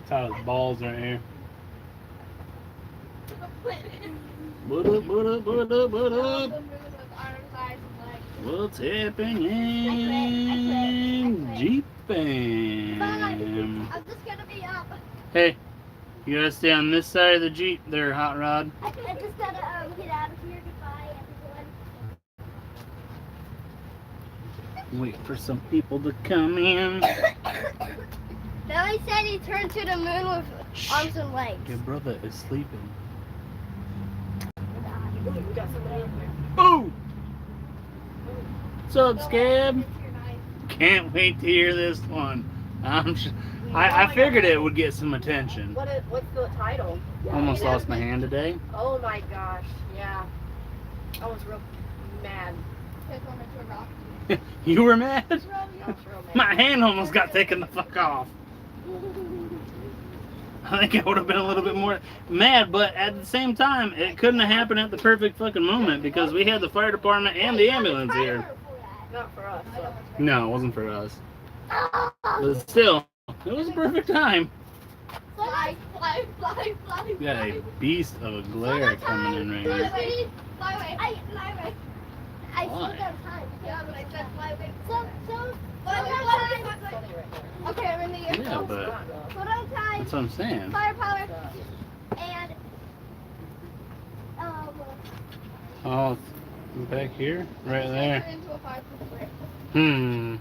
Tyler's balls right here. What up, what up, what up, what up? What's happening? Jeep fam. I'm just gonna be up. Hey, you gotta stay on this side of the Jeep there, Hot Rod. I just gotta get out of here. Goodbye, everyone. Wait for some people to come in. Billy said he turned to the moon with arms and legs. Your brother is sleeping. We got somebody in here. Boo! What's up, Scab? Can't wait to hear this one. I figured it would get some attention. What's the title? Almost lost my hand today. Oh my gosh, yeah. I was real mad. You were mad? I was real mad. My hand almost got taken the fuck off. I think I would have been a little bit more mad, but at the same time, it couldn't have happened at the perfect fucking moment because we had the fire department and the ambulance here. Not for us. So. No, it wasn't for us. But still, it was a perfect time. Fly, fly, fly, fly. We got a beast of a glare coming in right here. Fly away. Fly away. I still got time. Yeah, but I said fly away. So, fly away. Okay, I'm in the air. Yeah, but Put on time. that's what I'm saying. Firepower. And, Oh, back here? Right there. into a 5-foot Hmm.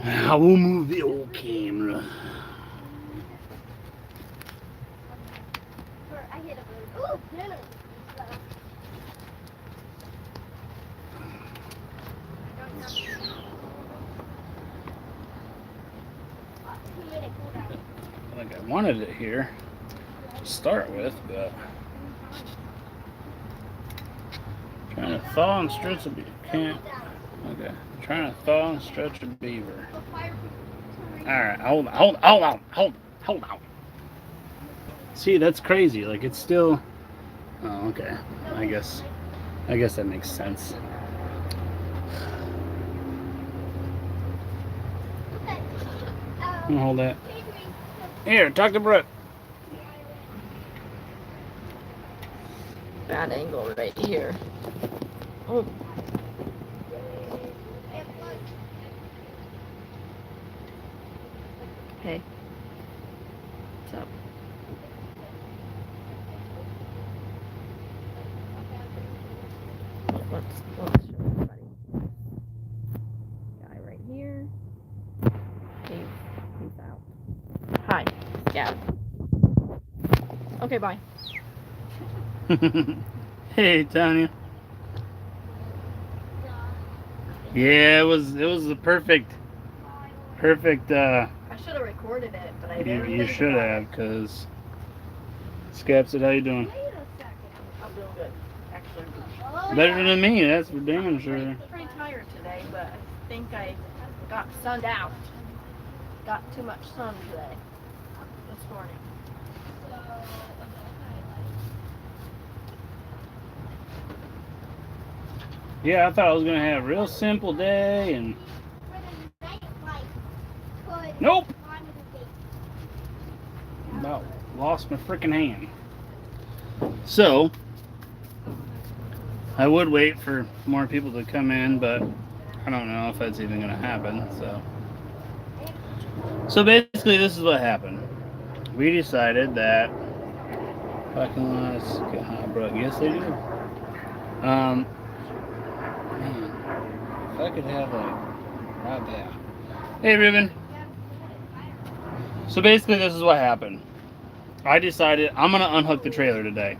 I will move the old camera. I hit a bird. Ooh, dinner. I think I wanted it here to start with, but trying to thaw and stretch a beaver. Can't. Okay. Trying to thaw and stretch a beaver. Alright, hold on. See, that's crazy. Like it's still. Oh, okay. I guess that makes sense. I'm gonna hold that. Here, talk to Brooke. Bad angle right here. Oh. Hey. What's up? Let's show everybody. Guy right here. He's out. Hi. Yeah. Okay, bye. Hey, Tanya. Yeah, it was the perfect. I should have recorded it, but I didn't. You should have, cause Scap said, "How you doing?" I'm doing good, actually. Better than me, that's for damn sure. I'm pretty tired today, but I think I got sunned out. Got too much sun today. This morning. Yeah, I thought I was gonna have a real simple day, and nope. About lost my freaking hand. So I would wait for more people to come in, but I don't know if that's even gonna happen. So basically, this is what happened. We decided that fucking lots get hot, bro. Yes, they do. Man, if I could have like right there. Hey, Ruben. So basically, this is what happened. I decided I'm gonna unhook the trailer today.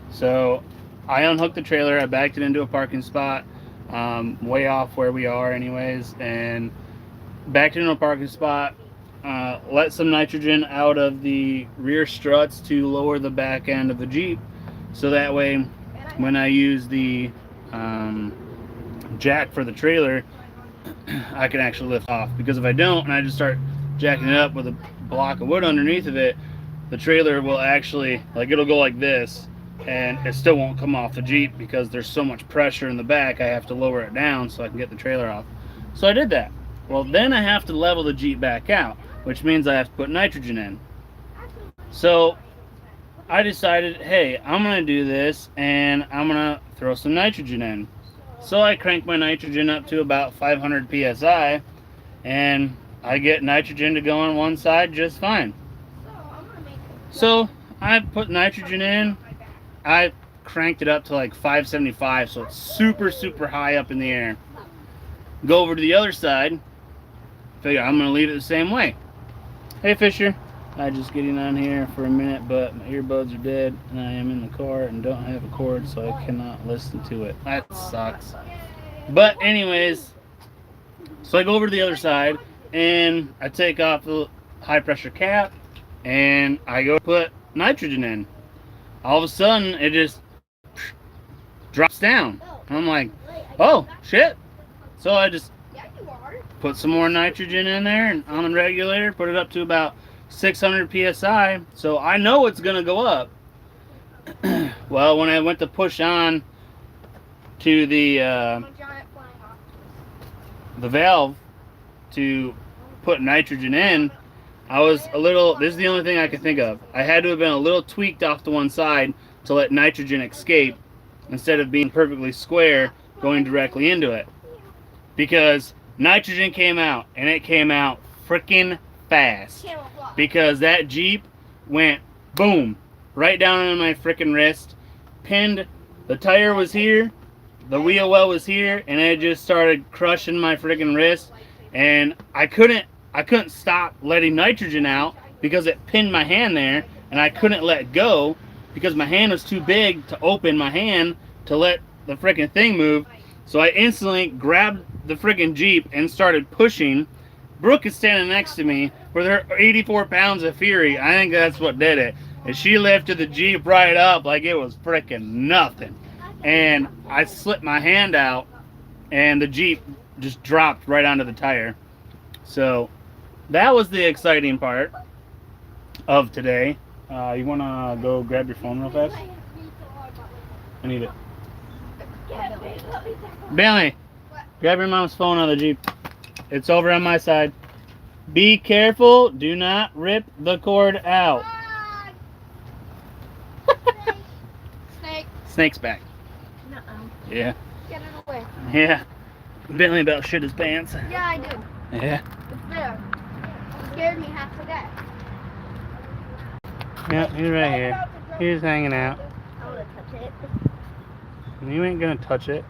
So I unhooked the trailer. I backed it into a parking spot, way off where we are, anyways, and backed it into a parking spot. Let some nitrogen out of the rear struts to lower the back end of the Jeep, so that way, when I use the jack for the trailer, I can actually lift off. Because if I don't, and I just start jacking it up with a block of wood underneath of it, the trailer will actually, like, it'll go like this, and it still won't come off the Jeep because there's so much pressure in the back. I have to lower it down so I can get the trailer off. So I did that. Well, then I have to level the Jeep back out, which means I have to put nitrogen in. So I decided, hey, I'm going to do this and I'm going to throw some nitrogen in. So I crank my nitrogen up to about 500 psi and I get nitrogen to go on one side just fine. So I put nitrogen in. I cranked it up to like 575, so it's super, super high up in the air. Go over to the other side. Figure I'm going to leave it the same way. Hey, Fisher. I just getting on here for a minute, but my earbuds are dead, and I am in the car and don't have a cord, so I cannot listen to it. That sucks. But anyways, so I go over to the other side, and I take off the high pressure cap, and I go put nitrogen in. All of a sudden, it just drops down. And I'm like, oh, shit. So I just put some more nitrogen in there and on the regulator, put it up to about 600 psi, so I know it's gonna go up. Well, when I went to push on to the valve to put nitrogen in, I was a little, this is the only thing I can think of, I had to have been a little tweaked off to one side to let nitrogen escape instead of being perfectly square going directly into it, because nitrogen came out, and it came out freaking fast, because that Jeep went boom right down on my freaking wrist, pinned. The tire was here, the wheel well was here, and it just started crushing my freaking wrist, and I couldn't stop letting nitrogen out because it pinned my hand there, and I couldn't let go because my hand was too big to open my hand to let the freaking thing move. So I instantly grabbed the freaking Jeep and started pushing. Brooke is standing next to me with her 84 pounds of fury. I think that's what did it. And she lifted the Jeep right up like it was freaking nothing. And I slipped my hand out and the Jeep just dropped right onto the tire. So that was the exciting part of today. You want to go grab your phone real fast? I need it. Bailey, grab your mom's phone on the Jeep. It's over on my side. Be careful. Do not rip the cord out. Snake. Snake's back. Nuh-uh. Yeah. Get it away. Yeah. Bentley about shit his pants. Yeah, I do. Yeah. It's there. It scared me half to death. Yeah, he's right here. He's hanging out. I want to touch it. You ain't gonna touch it.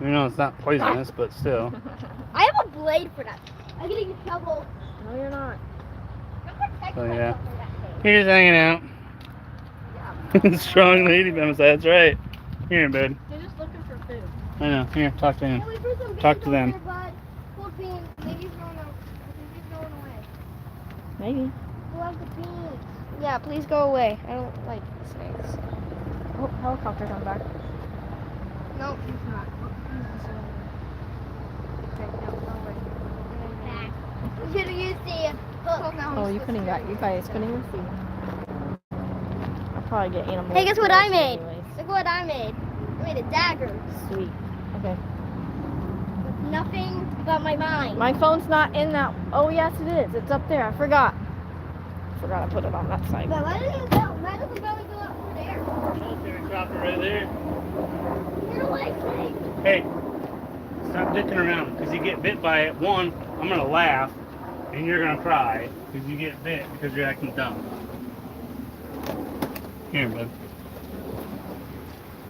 You know it's not poisonous, but still. I have a blade for that. I'm getting in trouble. No, you're not. So yeah. He's hanging out. Strong lady, that's right. Here, bud. You're just looking for food. I know. Here, talk to him. Talk to them. Maybe he's going away. Maybe. Love the beans. Yeah, please go away. I don't like snakes. Oh, helicopter's on back. No, he's not. We should have used the hook. Oh, you guys couldn't even see. I'll probably get animals. Hey, guess what I made? anyways. Look what I made. I made a dagger. Sweet. Okay. With nothing but my mind. My phone's not in that. Oh, yes, it is. It's up there. I forgot. Forgot to put it on that side. But why doesn't the belly go up there? Drop it right there. You're like snakes. Hey, stop dicking around, because you get bit by it. One, I'm gonna laugh, and you're gonna cry because you get bit because you're acting dumb. Here, bud.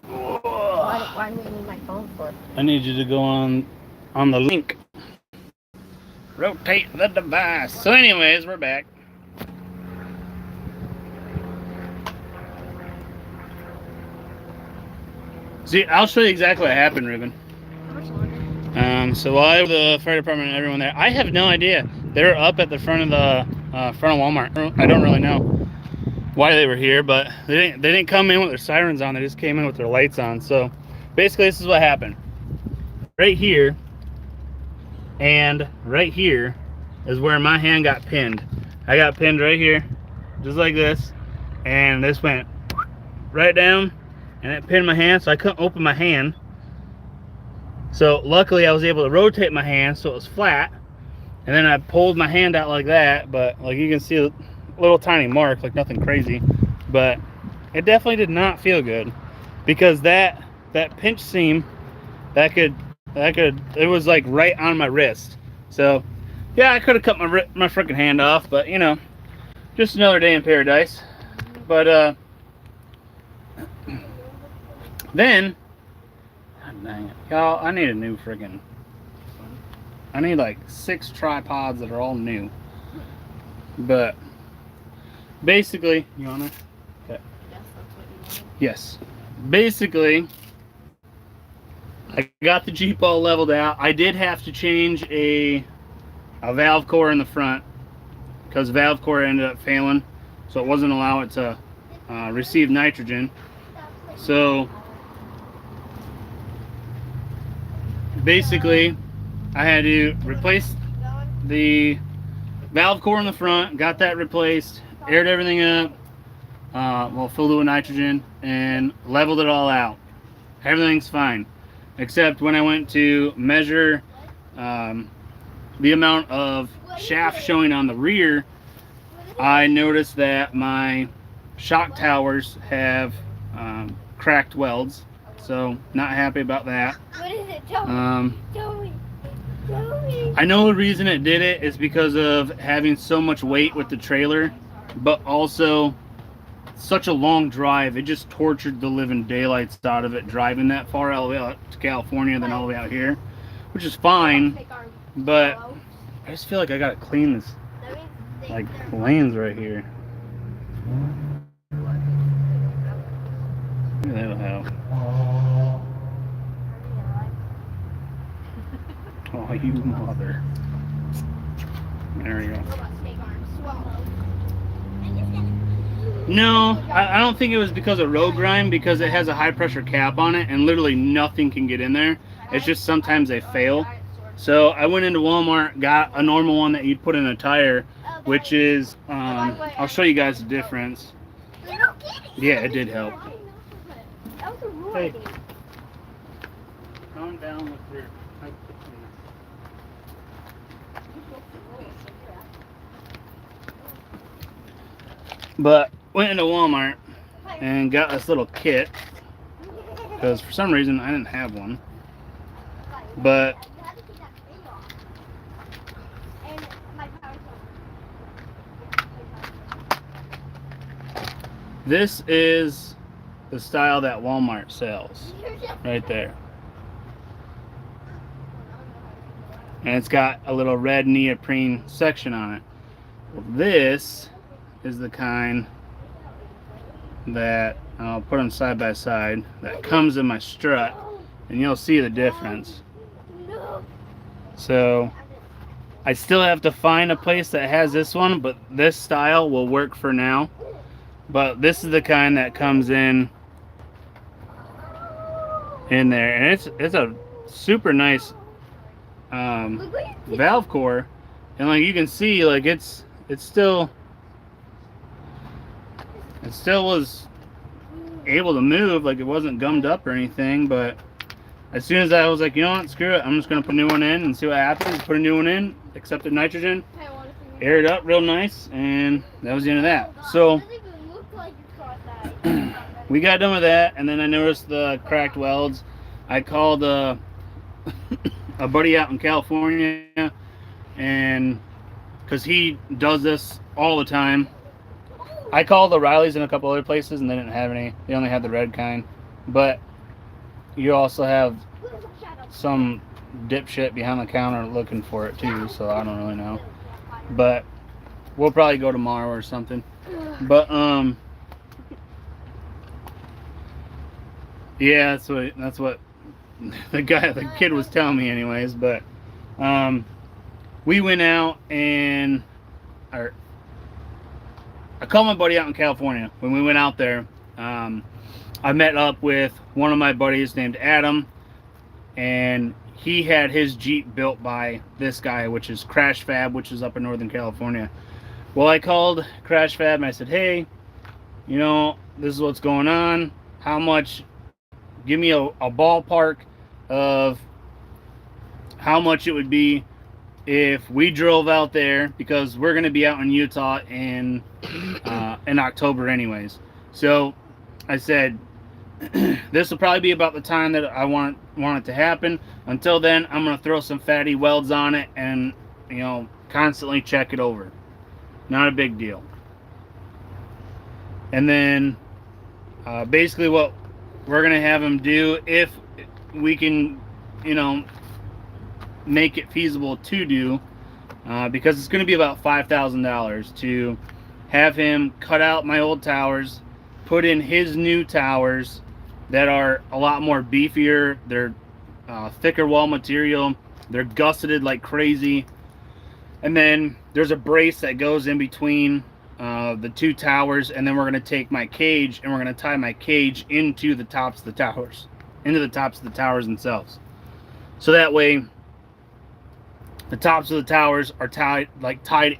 Why do we need my phone for? I need you to go on the link. Rotate the device. So anyways, we're back. See, I'll show you exactly what happened, Ruben. So while I was the fire department and everyone there, I have no idea. They were up at the front of Walmart. I don't really know why they were here, but they didn't come in with their sirens on. They just came in with their lights on. So basically, this is what happened. Right here and right here is where my hand got pinned. I got pinned right here, just like this, and this went right down, and it pinned my hand, so I couldn't open my hand. So luckily I was able to rotate my hand so it was flat, and then I pulled my hand out like that, but like you can see a little tiny mark, like nothing crazy, but it definitely did not feel good, because that pinch seam, that could it was like right on my wrist. So yeah, I could have cut my freaking hand off, but you know, just another day in paradise. But then, God dang it, y'all, I need a new friggin', I need like 6 tripods that are all new. But basically, you wanna? Okay. Yes, that's what you wanted. Yes. Basically, I got the Jeep all leveled out. I did have to change a valve core in the front, because valve core ended up failing, so it wasn't allowing it to receive nitrogen. So basically, I had to replace the valve core in the front, got that replaced, aired everything up, well, filled it with nitrogen, and leveled it all out. Everything's fine, except when I went to measure the amount of shaft showing on the rear, I noticed that my shock towers have cracked welds, so not happy about that. What is it? Tell me. Tell me. Tell me. I know the reason it did it is because of having so much weight with the trailer, but also such a long drive. It just tortured the living daylights out of it driving that far all the way out to California and then all the way out here, which is fine, but I just feel like I gotta clean this like lanes right here. That'll help. Oh, you mother. There you go. No, I don't think it was because of road grime, because it has a high pressure cap on it and literally nothing can get in there. It's just sometimes they fail. So I went into Walmart, got a normal one that you'd put in a tire, which is, I'll show you guys the difference. Yeah, it did help. Hey, calm down with your... But went into Walmart and got this little kit, because for some reason I didn't have one. But this is the style that Walmart sells right there. And it's got a little red neoprene section on it. Well, this is the kind that I'll put them side by side, that comes in my strut, and you'll see the difference. So I still have to find a place that has this one, but this style will work for now. But this is the kind that comes in there, and it's a super nice valve core, and like you can see, like it still was able to move, like it wasn't gummed up or anything. But as soon as I was like, you know what, screw it, I'm just gonna put a new one in and see what happens. Put a new one in, accepted nitrogen, air it up real nice, and that was the end of that. So we got done with that, and then I noticed the cracked welds. I called a buddy out in California, and because he does this all the time. I called O'Reilly's in a couple other places, and they didn't have any. They only had the red kind. But you also have some dipshit behind the counter looking for it too, so I don't really know. But we'll probably go tomorrow or something. But yeah, that's what the kid was telling me anyways. But we went out and I called my buddy out in California. When we went out there, I met up with one of my buddies named Adam, and he had his Jeep built by this guy, which is Crash Fab, which is up in Northern California. Well, I called Crash Fab and I said, hey, you know, this is what's going on. How much? Give me a ballpark of how much it would be if we drove out there, because we're going to be out in Utah in October anyways. So I said, this will probably be about the time that I want it to happen. Until then, I'm going to throw some fatty welds on it and, you know, constantly check it over. Not a big deal. And then basically what we're going to have him do, if we can, you know, make it feasible to do, because it's going to be about $5,000 to have him cut out my old towers, put in his new towers that are a lot more beefier. They're thicker wall material. They're gusseted like crazy. And then there's a brace that goes in between the two towers, and then we're going to take my cage and we're going to tie my cage into the tops of the towers, themselves. So that way the tops of the towers are tied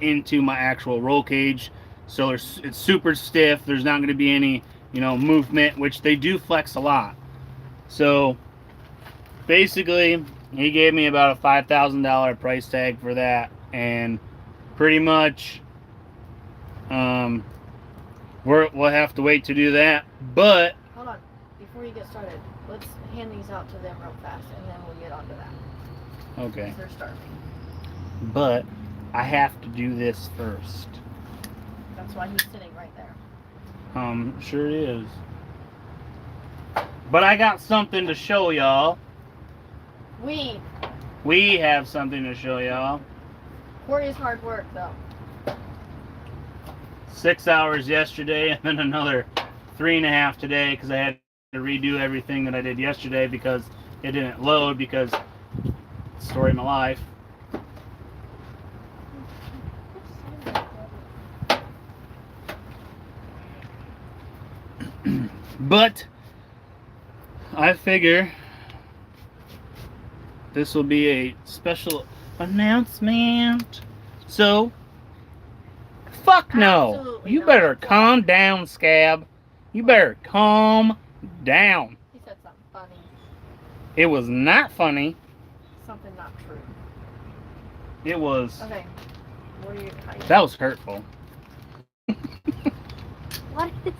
into my actual roll cage. So it's super stiff. There's not going to be any, you know, movement, which they do flex a lot. So basically, he gave me about a $5,000 price tag for that, and pretty much we'll have to wait to do that. But Hold on, before you get started, let's hand these out to them real fast, and then we'll get onto that. okay, They're starving. but I have to do this first. That's why he's sitting right there. Sure is. But I got something to show y'all. We. We have something to show y'all. Corey's hard work, though. 6 hours yesterday, and then another 3.5 today, because I had to redo everything that I did yesterday because it didn't load, because story of my life. But I figure this will be a special announcement. So, fuck no. Absolutely You not. better calm down, Scab. You better calm down. He said something funny. It was not funny. Something not true. It was. Okay. What are you? That was hurtful. What is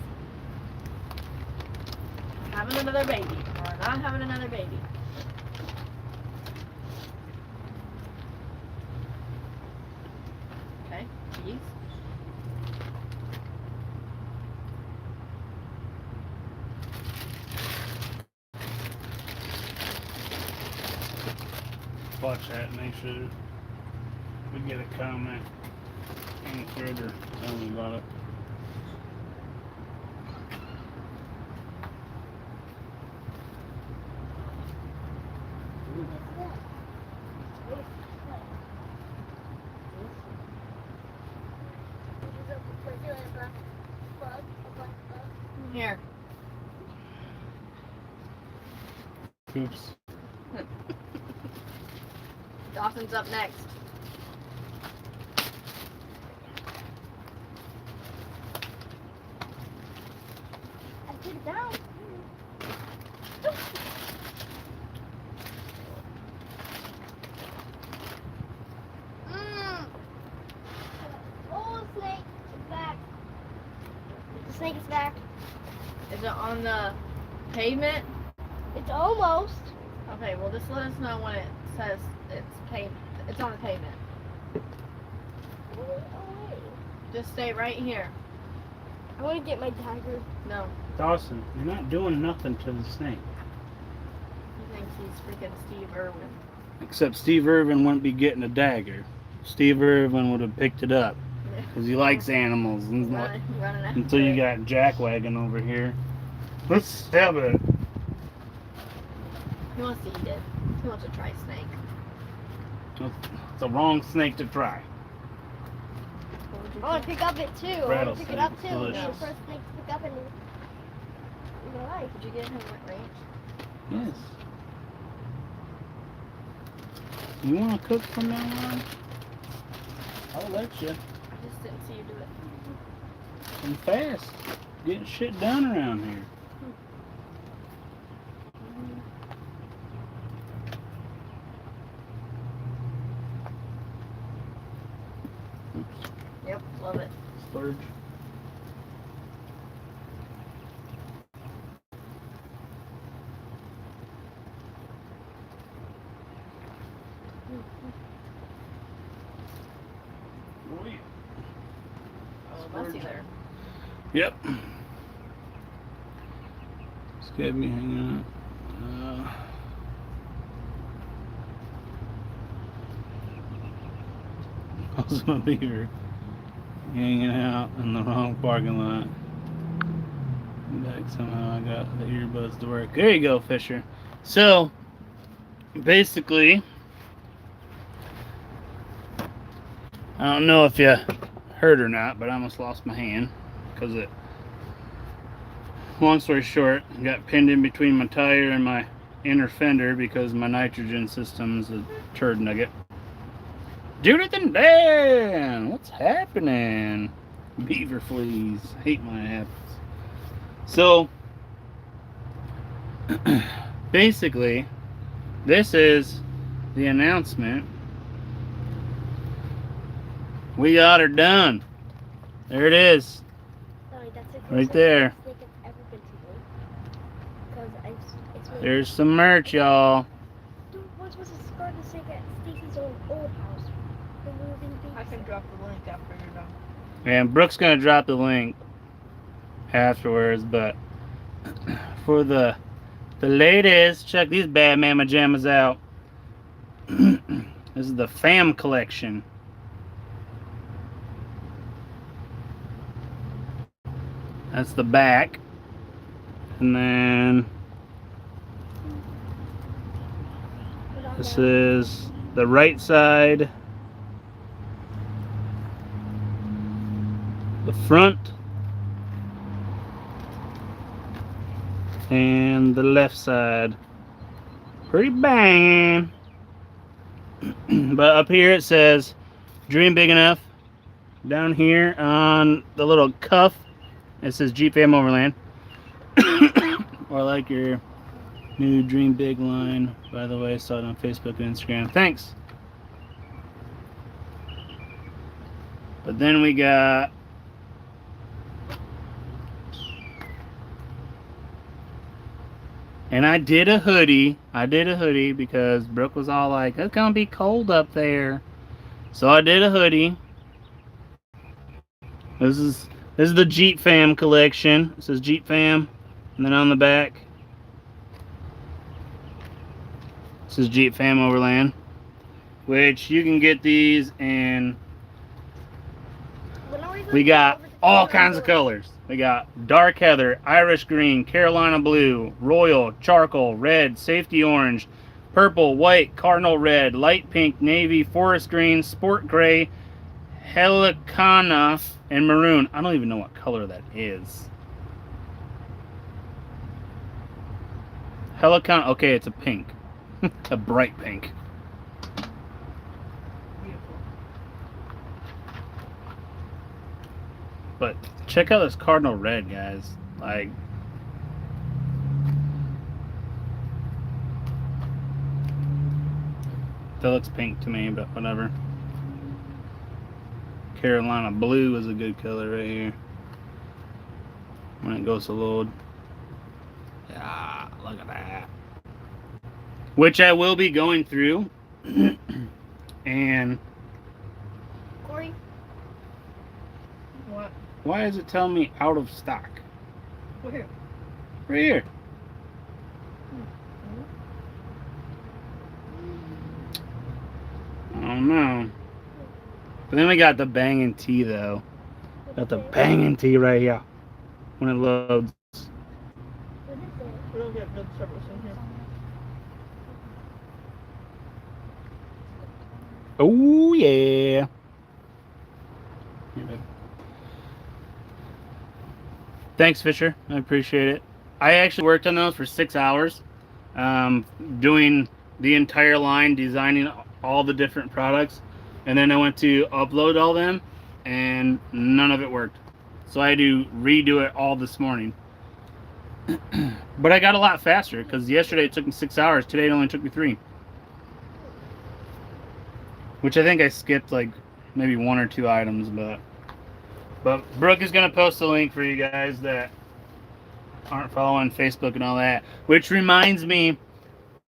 Having another baby, or not having another baby. Okay, cheese. Watch that and make sure we get a comment any further. Tell me about it. Here. Oops. Dawson's up next. I put it down. Oh, snake is back. The snake is back. Is it on the pavement? It's almost. Okay, well just let us know when it says it's on the pavement. Just stay right here. I want to get my dagger. No, Dawson, you're not doing nothing to the snake. he thinks he's freaking Steve Irwin. Except Steve Irwin wouldn't be getting a dagger. Steve Irwin would have picked it up. Because he likes animals. And Running after until you it. got Jackwagon over here. Let's stab it. He wants to eat it. He wants to try snake. It's the wrong snake to try. What would you I want to try? pick up it too. I want to pick it up Rattlesnake, too. It's the delicious. first thing to pick up in my life. Did you get him at ranch? Yes. You want to cook from now on? I'll let you. I just didn't see you do it. I'm fast. Getting shit done around here. Yep, love it. Storage. Oh, yeah. Oh, messy there. Yep. It's got me hanging out. I was gonna be here hanging out in the wrong parking lot. Like somehow I got the earbuds to work. There you go, Fisher. So basically, I don't know if you heard or not, but I almost lost my hand because it. Long story short, got pinned in between my tire and my inner fender because my nitrogen system's a turd nugget. Judith and Dan, what's happening? Beaver fleas. I hate when it happens. So, basically, this is the announcement. We got her done. There it is. Sorry, that's the Right there. first mistake I've ever been to do. Because it's really There's some merch, y'all. Dude, what's the scar to say at Stacy's old house? The moving thing. I can drop the link after you're done. And Brooke's gonna drop the link afterwards, but for the ladies, check these bad mama jammas out. This is the fam collection. That's the back. And then this is the right side, the front, and the left side. Pretty banging. But up here it says dream big enough. Down here on the little cuff it says Jeep Fam Overland. Or like your new dream big line. By the way, I saw it on Facebook and Instagram. Thanks. But then we got and I did a hoodie because Brooke was all like, it's gonna be cold up there. So I did a hoodie. This is the Jeep Fam collection. It says Jeep Fam. And then on the back it says Jeep Fam Overland. Which you can get these in, we got all kinds of colors. We got dark heather, Irish green, Carolina blue, royal, charcoal, red, safety orange, purple, white, cardinal red, light pink, navy, forest green, sport gray, helicana, and maroon. I don't even know what color that is. Helicana, okay, it's a pink. A bright pink. Beautiful. But check out this cardinal red, guys. Like, that looks pink to me, but whatever. Carolina blue is a good color right here. When it goes to load. Yeah, look at that. Which I will be going through. And Corey, What? why is it telling me out of stock? Where? Right here. I don't know. But then we got the banging T though. Got the banging T right here. When it loads. what is it? We don't get good service in here. Oh yeah. Here, babe. Thanks, Fisher. I appreciate it. I actually worked on those for 6 hours, doing the entire line, designing all the different products, and then I went to upload all them, and none of it worked. So I had to redo it all this morning. But I got a lot faster because yesterday it took me 6 hours. Today it only took me 3. Which I think I skipped like maybe 1 or 2 items, but Brooke is gonna post a link for you guys that aren't following Facebook and all that. Which reminds me,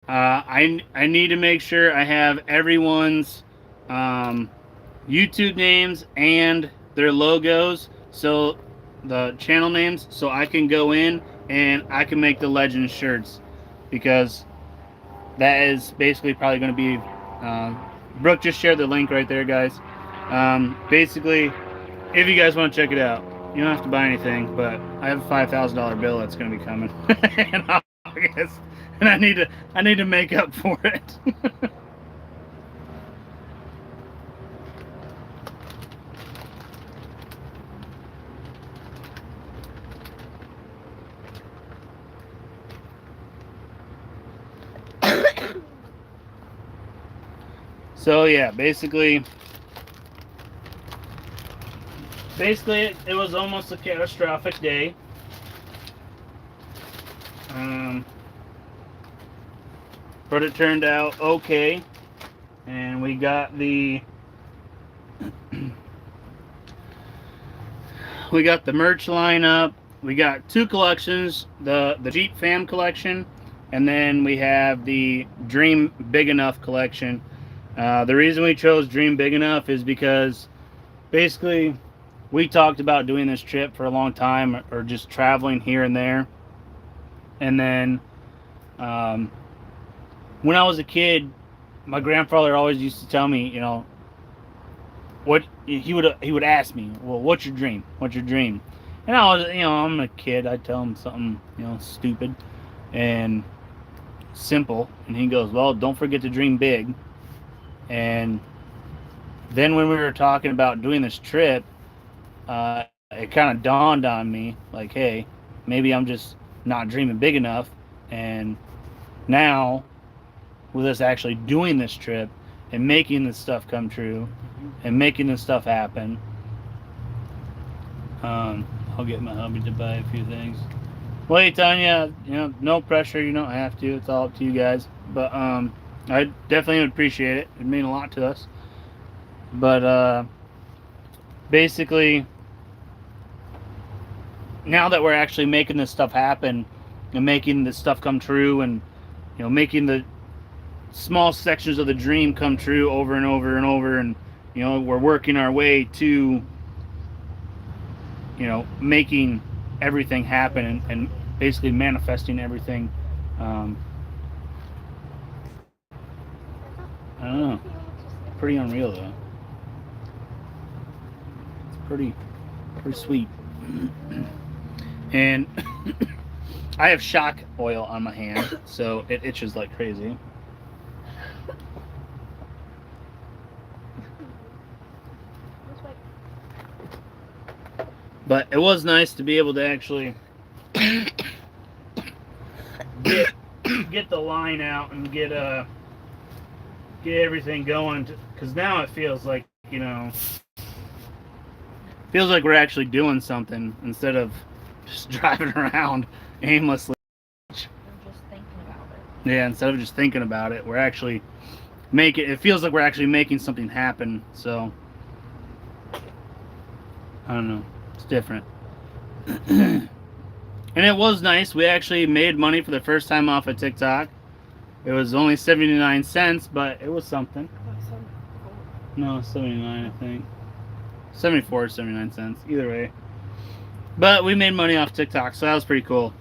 I need to make sure I have everyone's YouTube names and their logos, so the channel names, so I can go in and I can make the Legends shirts, because that is basically probably going to be Brooke just shared the link right there, guys. Basically, if you guys want to check it out, you don't have to buy anything, but I have a $5,000 bill that's going to be coming in August, and I need to make up for it. So yeah, basically it was almost a catastrophic day. But it turned out okay, and we got the merch line up. We got 2 collections, the Jeep Fam collection, and then we have the Dream Big Enough collection. The reason we chose Dream Big Enough is because basically we talked about doing this trip for a long time, or just traveling here and there. And then when I was a kid, my grandfather always used to tell me, you know, what he would ask me, well, what's your dream? What's your dream? And I was, you know, I'm a kid. I'd tell him something, you know, stupid and simple. And he goes, well, don't forget to dream big. And then when we were talking about doing this trip, it kind of dawned on me, like, hey, maybe I'm just not dreaming big enough. And now, with us actually doing this trip and making this stuff come true and making this stuff happen, I'll get my hubby to buy a few things. Well, hey, Tanya, you know, no pressure. You don't have to. It's all up to you guys. But I definitely would appreciate it. It'd mean a lot to us. But basically, now that we're actually making this stuff happen and making this stuff come true, and you know, making the small sections of the dream come true over and over and over, and you know, we're working our way to, you know, making everything happen and basically manifesting everything. I don't know. Pretty unreal though. It's pretty sweet. And I have shock oil on my hand, so it itches like crazy. But it was nice to be able to actually get the line out and get everything going, because now it feels like, you know, feels like we're actually doing something instead of just driving around aimlessly. I'm just thinking about it. Yeah, instead of just thinking about it, we're actually it feels like we're actually making something happen. So I don't know, it's different. And it was nice. We actually made money for the first time off of TikTok. It was only 79 cents, but it was something. No, 79, I think. 74 or 79 cents, either way. But we made money off TikTok, so that was pretty cool.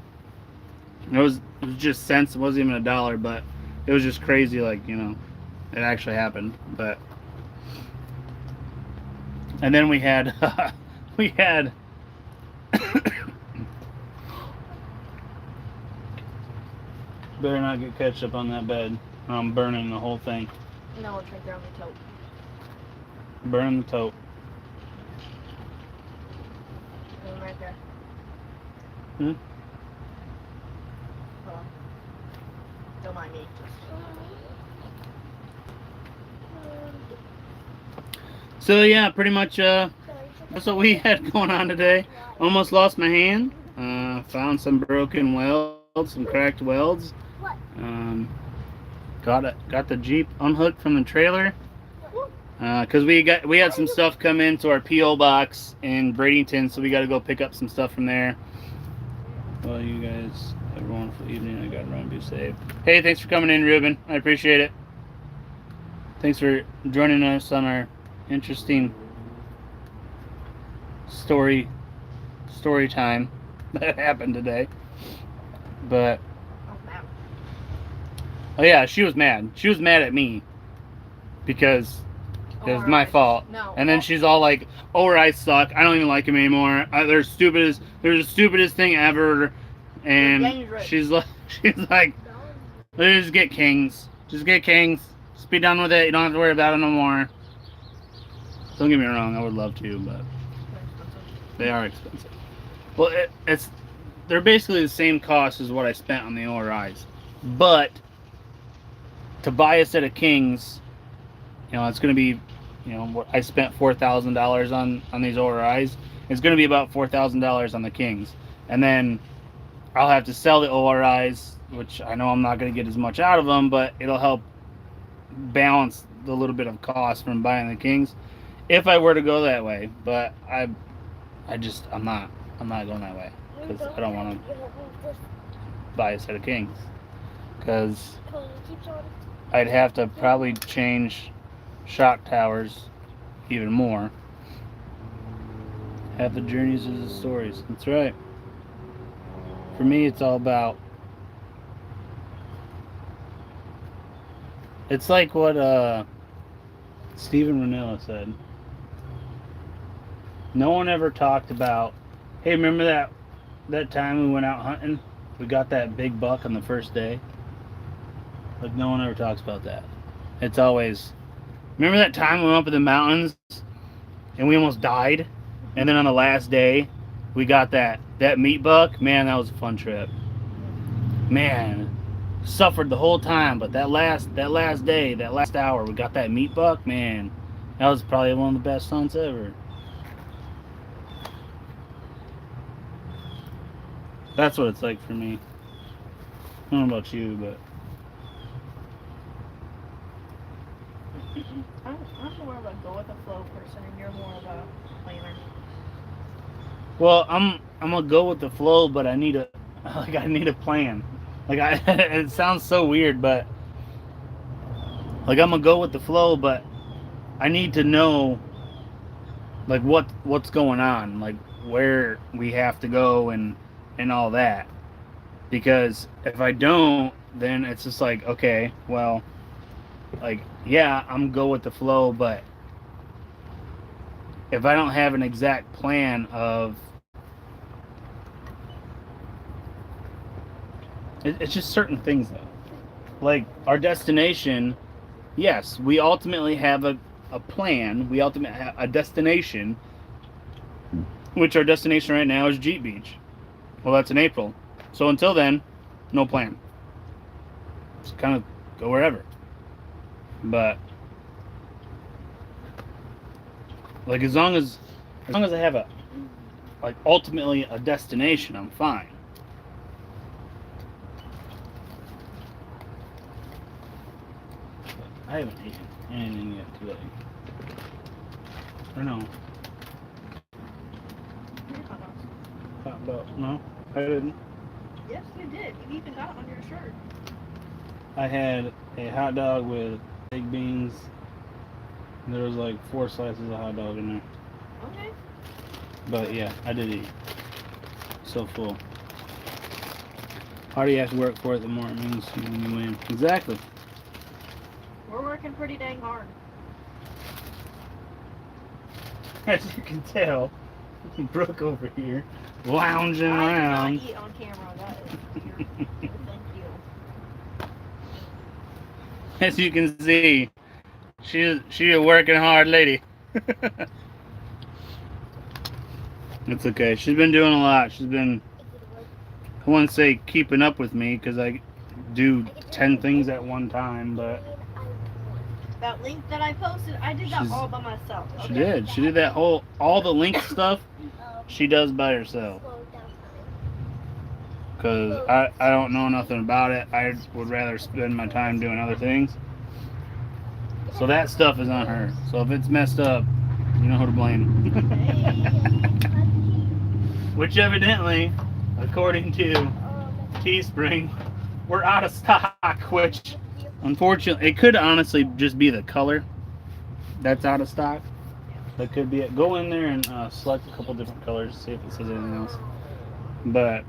It was just cents. It wasn't even a dollar, but it was just crazy, like, you know, it actually happened. But and then we had better not get ketchup on that bed, or I'm burning the whole thing. No, it's right there on the tote. Burn the tote. Right there. Hmm? Hold on. Don't mind me. So yeah, pretty much that's what we had going on today. Almost lost my hand. Found some broken welds, some cracked welds. Got the Jeep unhooked from the trailer. Because we had some stuff come into our PO box in Bradenton, so we got to go pick up some stuff from there. Well, you guys have a wonderful evening. I got to run. Be safe. Hey, thanks for coming in, Ruben. I appreciate it. Thanks for joining us on our interesting story time that happened today. But oh yeah, she was mad. She was mad at me because it was my fault. No. And then she's all like, "Oh, I suck. I don't even like him anymore. They're the stupidest thing ever." And she's like, "Just get Kings. Just get Kings. Just be done with it. You don't have to worry about it no more." Don't get me wrong. I would love to, but they are expensive. Well, they're basically the same cost as what I spent on the ORIs, but to buy a set of Kings, it's going to be, what I spent $4,000 on these ORIs. It's going to be about $4,000 on the Kings, and then I'll have to sell the ORIs, which I know I'm not going to get as much out of them, but it'll help balance the little bit of cost from buying the Kings, if I were to go that way. But I'm not going that way because I don't want to buy a set of Kings, because I'd have to probably change shock towers even more. Have the journeys as the stories. That's right. For me, it's all about. It's like what Steven Ranella said. No one ever talked about, hey, remember that time we went out hunting? We got that big buck on the first day? Like, no one ever talks about that. It's always, remember that time we went up in the mountains and we almost died? And then on the last day, we got that meat buck? Man, that was a fun trip. Man, suffered the whole time, but that last day, that last hour, we got that meat buck? Man, that was probably one of the best hunts ever. That's what it's like for me. I don't know about you, but I'm more of a go with the flow person, and you're more of a planner. well, I'm gonna go with the flow, but I need a plan. It sounds so weird, but I'm gonna go with the flow, but I need to know what's going on, like where we have to go and all that. Because if I don't, then it's just like, okay, well, yeah, I'm go with the flow, but if I don't have an exact plan of, it's just certain things though. Like our destination, yes, we ultimately have a plan. We ultimately have a destination, which our destination right now is Jeep Beach. Well, that's in April. So until then, no plan. Just kind of go wherever. But as long as I have ultimately a destination, I'm fine. I haven't eaten anything yet today. Or no. Hot dog. No, I didn't. Yes, you did. You even got it on your shirt. I had a hot dog with baked beans. And there was 4 slices of hot dog in there. Okay. But yeah, I did eat. So full. Harder you have to work for it, the more it means when you win. Exactly. We're working pretty dang hard. As you can tell, Brooke over here lounging around. I did not eat on camera. That is weird. Thank you. As you can see, she a working hard lady. It's okay. She's been doing a lot. She's been, I wouldn't say keeping up with me because I do 10 things at one time, but That link that I posted, I did that all by myself. she did. She did that all the link stuff. She does by herself. Because I don't know nothing about it. I would rather spend my time doing other things. So that stuff is on her. So if it's messed up, you know who to blame. Which evidently, according to Teespring, we're out of stock, which unfortunately, it could honestly just be the color that's out of stock. That could be it. Go in there and select a couple different colors, see if it says anything else. But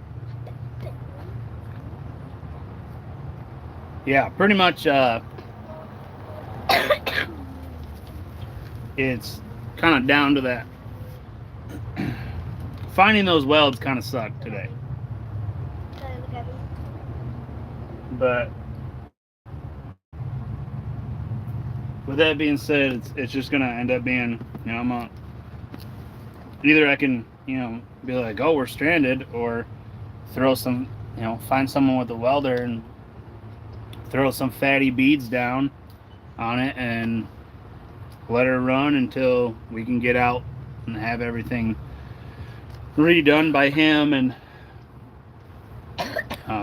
yeah, pretty much it's kind of down to that. Finding those welds kind of sucked today. But with that being said, it's just gonna end up being, you know, either I can, you know, be like, oh, we're stranded, or throw some, you know, find someone with a welder and throw some fatty beads down on it and let her run until we can get out and have everything redone by him. And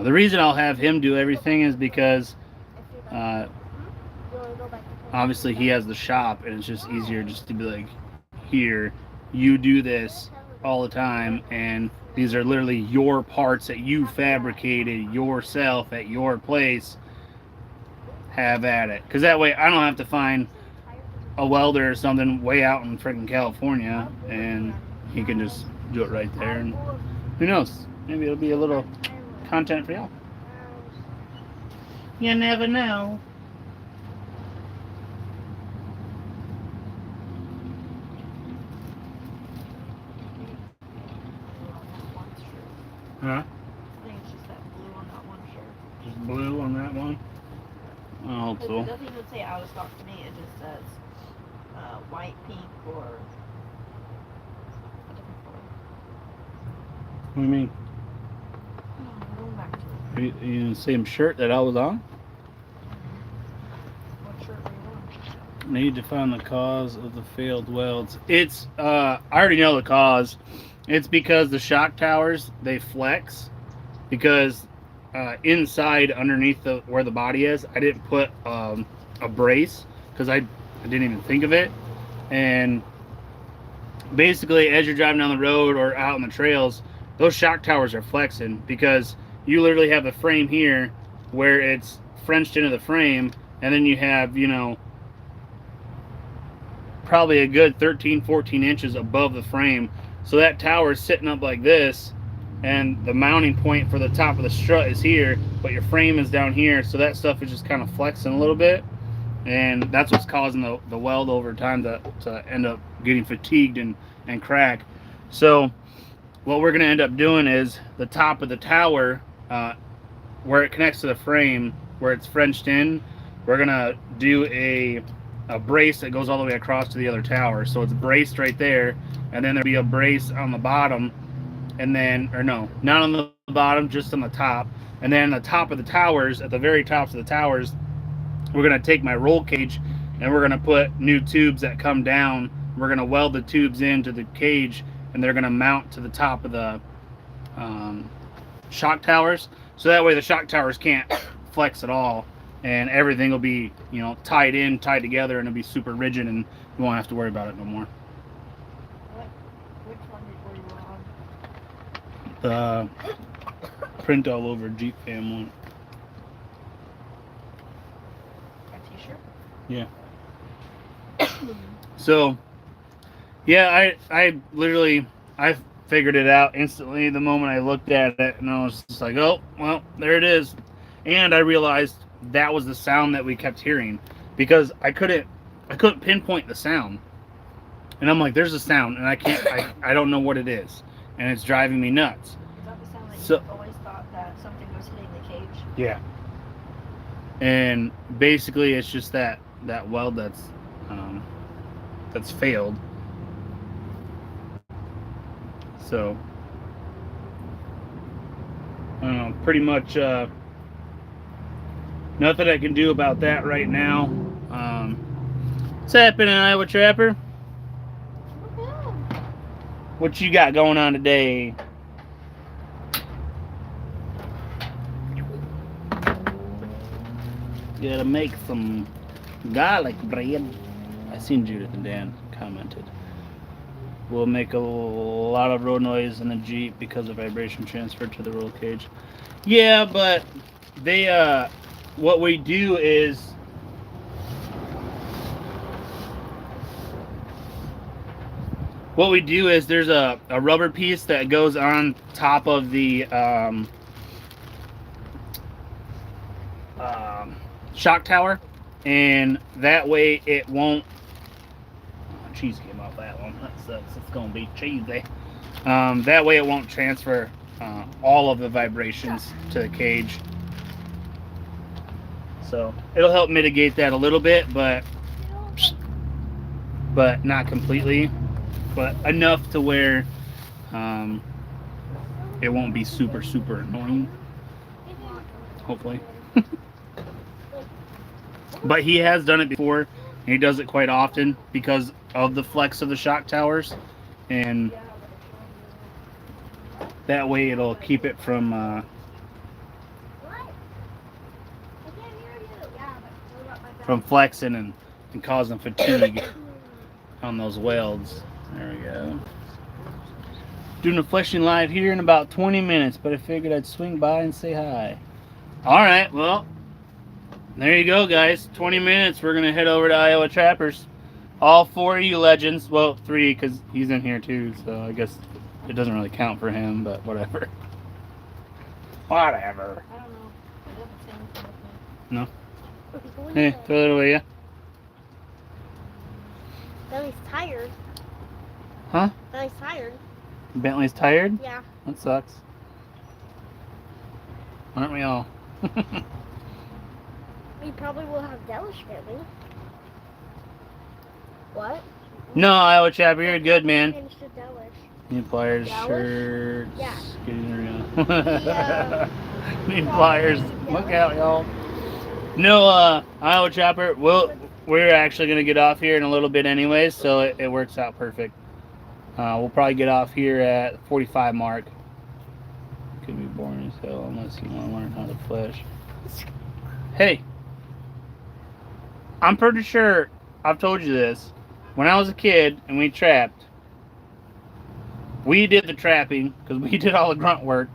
the reason I'll have him do everything is because obviously he has the shop, and it's just easier just to be like, here, you do this all the time, and these are literally your parts that you fabricated yourself at your place. Have at it, because that way I don't have to find a welder or something way out in freaking California, and he can just do it right there. And who knows, maybe it'll be a little content for y'all. You never know. Huh? I think it's just that blue on that one shirt. Just blue on that one? I hope so. It doesn't even say out of stock to me, it just says white, pink, or a different color. What do you mean? Going back to it. Are you in the same shirt that I was on? What shirt are you on? Need to find the cause of the failed welds. It's, I already know the cause. It's because the shock towers, they flex. Because inside, underneath where the body is, I didn't put a brace. Because I didn't even think of it. And basically, as you're driving down the road or out on the trails, those shock towers are flexing. Because you literally have the frame here where it's Frenched into the frame. And then you have, you know, probably a good 13, 14 inches above the frame. So that tower is sitting up like this, and the mounting point for the top of the strut is here, but your frame is down here, so that stuff is just kind of flexing a little bit, and that's what's causing the weld over time to end up getting fatigued and crack. So what we're going to end up doing is the top of the tower, where it connects to the frame, where it's Frenched in, we're going to do a brace that goes all the way across to the other tower. So it's braced right there, and then there'll be a brace on the bottom, and then, or no, not on the bottom, just on the top. And then the top of the towers, at the very tops of the towers, we're going to take my roll cage and we're going to put new tubes that come down. We're going to weld the tubes into the cage, and they're going to mount to the top of the shock towers. So that way the shock towers can't flex at all, and everything will be, you know, tied together, and it'll be super rigid, and you won't have to worry about it no more. Which one were you on? The print all over Jeep Fam one. A t-shirt? Yeah. So, yeah, I literally, I figured it out instantly the moment I looked at it, and I was just like, oh, well, there it is. And I realized that was the sound that we kept hearing, because I couldn't pinpoint the sound. And I'm like, there's a sound, and I don't know what it is, and it's driving me nuts. Is that the sound that So, you always thought that something was hitting the cage? yeah. And basically, it's just that weld that's failed. So, I don't know, pretty much nothing I can do about that right now. What's happening, Iowa Trapper? What you got going on today? Gotta make some Garlic bread. I seen Judith and Dan commented. Will make a lot of road noise in the Jeep because of vibration transfer to the roll cage. Yeah, but they what we do is there's a rubber piece that goes on top of the shock tower, and that way it won't. Oh, cheese came off that one. That sucks. It's gonna be cheesy. That way it won't transfer all of the vibrations to the cage. So it'll help mitigate that a little bit, but not completely. But enough to where it won't be super annoying. Hopefully. But he has done it before, and he does it quite often because of the flex of the shock towers, and that way it'll keep it from flexing and causing fatigue on those welds. There we go. Doing a fleshing live here in about 20 minutes, but I figured I'd swing by and say hi. Alright, well, there you go, guys. 20 minutes. We're going to head over to Iowa Trappers. All 4 of you legends. Well, 3 because he's in here too, so I guess it doesn't really count for him, but whatever. Whatever. I don't know. It doesn't say anything with me. No? Hey, throw it away, yeah? Bentley's tired. Huh? Bentley's tired. Bentley's tired? Yeah. That sucks. Aren't we all? We probably will have Delish Bentley. What? No, Iowa Chapper, you're good, man. Finished the Delish. New pliers, Dallas? shirts. Yeah. Getting real. Yeah. New pliers. Look out, y'all. No, Iowa Chopper. We're actually gonna get off here in a little bit, anyways, so it works out perfect. We'll probably get off here at the 45 mark. Could be boring as hell unless you want to learn how to flesh. Hey, I'm pretty sure I've told you this. When I was a kid and we trapped, we did the trapping because we did all the grunt work,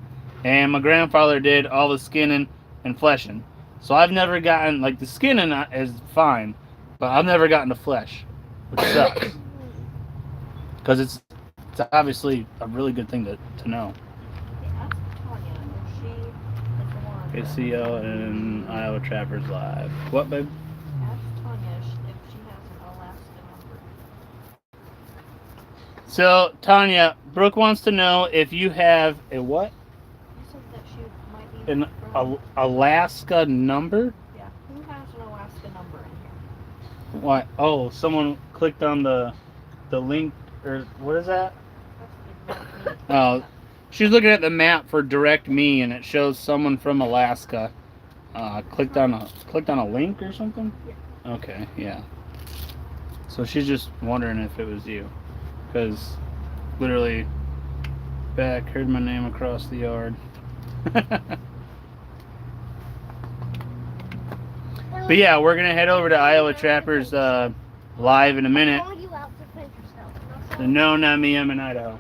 and my grandfather did all the skinning and fleshing. So I've never gotten, like, the skinning is fine, but I've never gotten to flesh, which sucks. Because it's obviously a really good thing to know. Ask Tanya if she is the one. ACO and Iowa Trappers Live. What, babe? Ask Tanya if she has an Alaska number. So, Tanya, Brooke wants to know if you have a what? You said that she might be An from, Alaska number? yeah. Who has an Alaska number in here? What? Oh, someone clicked on the link, or what is that? That's the Oh, she's looking at the map for Direct Me, and it shows someone from Alaska. Clicked on a link or something. Yeah. Okay, yeah. So she's just wondering if it was you, because literally, back heard my name across the yard. But yeah, we're gonna head over to Iowa Trappers live in a minute. I'm calling you out to finish yourself. So no, not me. I'm in Idaho.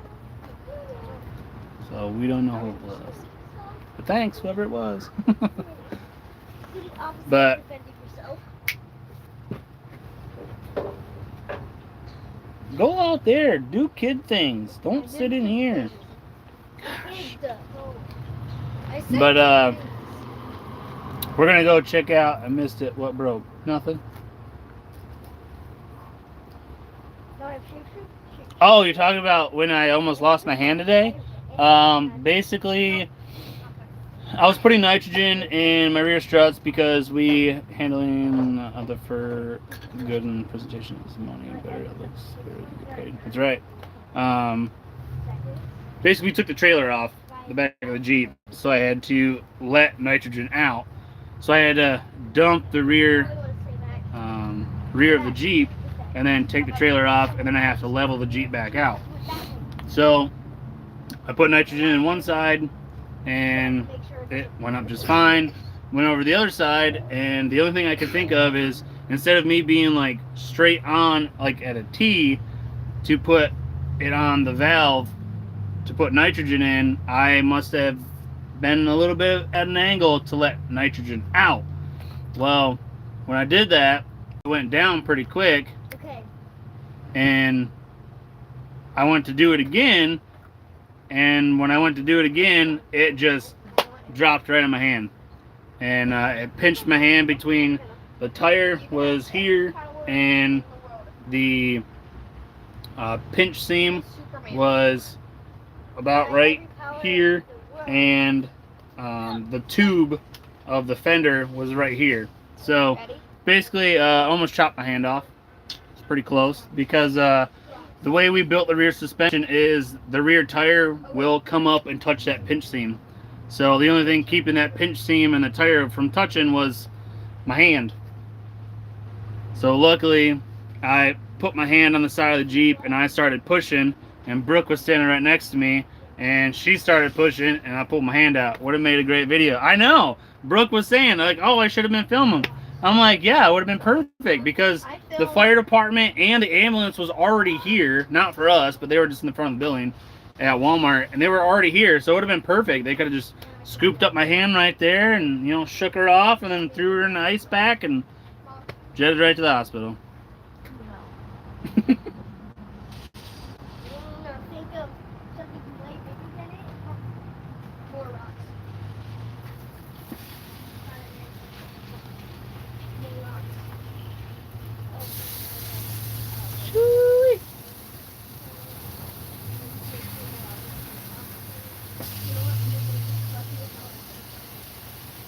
So we don't know who it was. But thanks, whoever it was. But- Defending yourself. Go out there, do kid things. Don't sit in here. But we're gonna go check out. I missed it. What broke? Nothing. Oh, you're talking about when I almost lost my hand today? Basically, I was putting nitrogen in my rear struts because we handling the fur good and presentation is money better. It looks better than get paid. That's right. Basically, we took the trailer off the back of the Jeep, so I had to let nitrogen out. So I had to dump the rear of the Jeep and then take the trailer off, and then I have to level the Jeep back out. So I put nitrogen in one side and it went up just fine. Went over the other side, and the only thing I could think of is instead of me being like straight on, like at a T, to put it on the valve to put nitrogen in, I must have been a little bit at an angle to let nitrogen out. Well, when I did that, it went down pretty quick, Okay. and I went to do it again, and when I went to do it again, it just dropped right in my hand, and it pinched my hand between the tire was here and the pinch seam was about right here, and the tube of the fender was right here. So basically almost chopped my hand off. It's pretty close, because the way we built the rear suspension is the rear tire will come up and touch that pinch seam. So the only thing keeping that pinch seam and the tire from touching was my hand. So luckily I put my hand on the side of the Jeep and I started pushing, and Brooke was standing right next to me and she started pushing and I pulled my hand out. Would have made a great video. I know. Brooke was saying like, oh, I should have been filming. I'm like, yeah, it would have been perfect, because the fire department and the ambulance was already here. Not for us, but they were just in the front of the building at Walmart, and they were already here, so it would have been perfect. They could have just scooped up my hand right there and, you know, shook her off and then threw her in the ice pack and jetted right to the hospital. Think of something light in it. 4 rocks.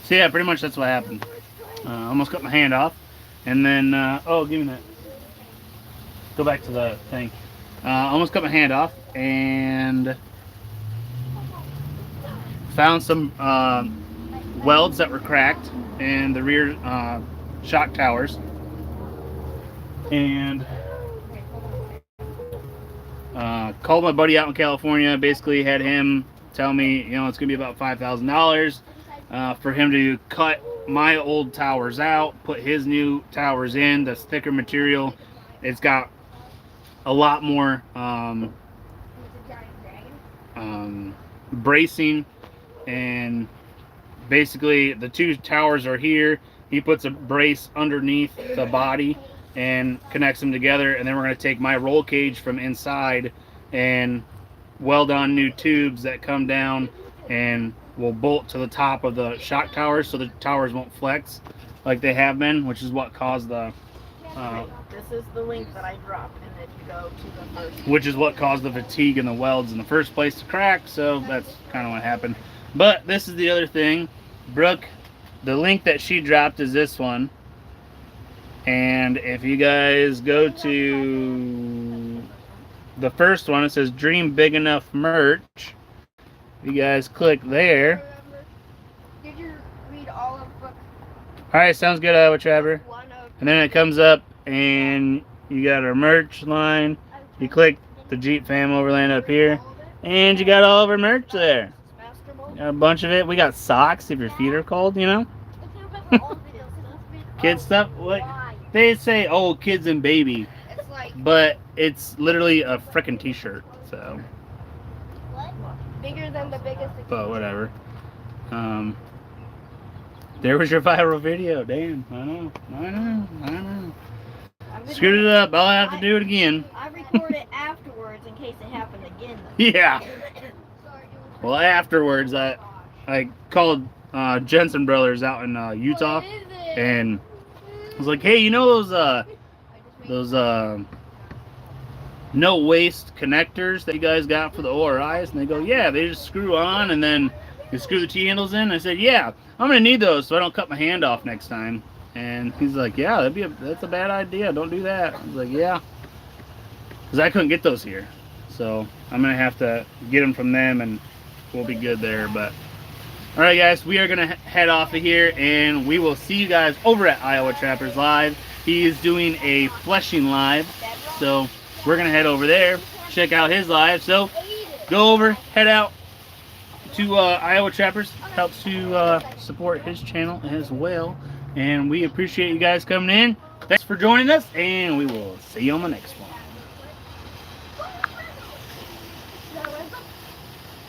So yeah, pretty much that's what happened. Almost cut my hand off, and then oh, give me that. Go back to the thing. Almost cut my hand off, and found some welds that were cracked in the rear shock towers, and called my buddy out in California. Basically had him tell me, you know, it's gonna be about $5,000 for him to cut my old towers out, put his new towers in. That's thicker material. It's got a lot more bracing, and basically the 2 towers are here. He puts a brace underneath the body and connects them together, and then we're going to take my roll cage from inside and weld on new tubes that come down and will bolt to the top of the shock towers, so the towers won't flex like they have been, which is what caused the This is the link that I dropped, and then you go to the first. which is what caused the fatigue in the welds in the first place to crack. So that's kind of what happened. But this is the other thing. Brooke, the link that she dropped is this one, and if you guys go to the first one, it says Dream Big Enough merch. If you guys click there. Did you read all of book Alright, sounds good, Trapper. 1 of? And then it comes up and you got our merch line. You click the Jeep Fam Overland up here, and you got all of our merch there. Got a bunch of it. We got socks if your feet are cold, you know. Kid stuff. What they say, oh, kids and baby, It's like but it's literally a frickin' t-shirt. So, bigger than the biggest. but whatever. There was your viral video. Damn, I know. Screwed it up. I'll have to do it again. I record it afterwards in case it happened again. Yeah. Well, afterwards, I called Jensen Brothers out in Utah, and I was like, hey, you know those no waste connectors that you guys got for the ORIs? And they go, yeah, they just screw on and then you screw the T-handles in. I said, yeah, I'm gonna need those so I don't cut my hand off next time. And he's like, yeah, that's a bad idea, don't do that. I was like, yeah, because I couldn't get those here, so I'm gonna have to get them from them and we'll be good there. But all right, guys, we are gonna head off of here, and we will see you guys over at Iowa Trappers Live. He is doing a fleshing live, so we're gonna head over there, check out his live. So go over, head out to Iowa Trappers, helps to support his channel as well. And we appreciate you guys coming in. Thanks for joining us, and we will see you on the next one.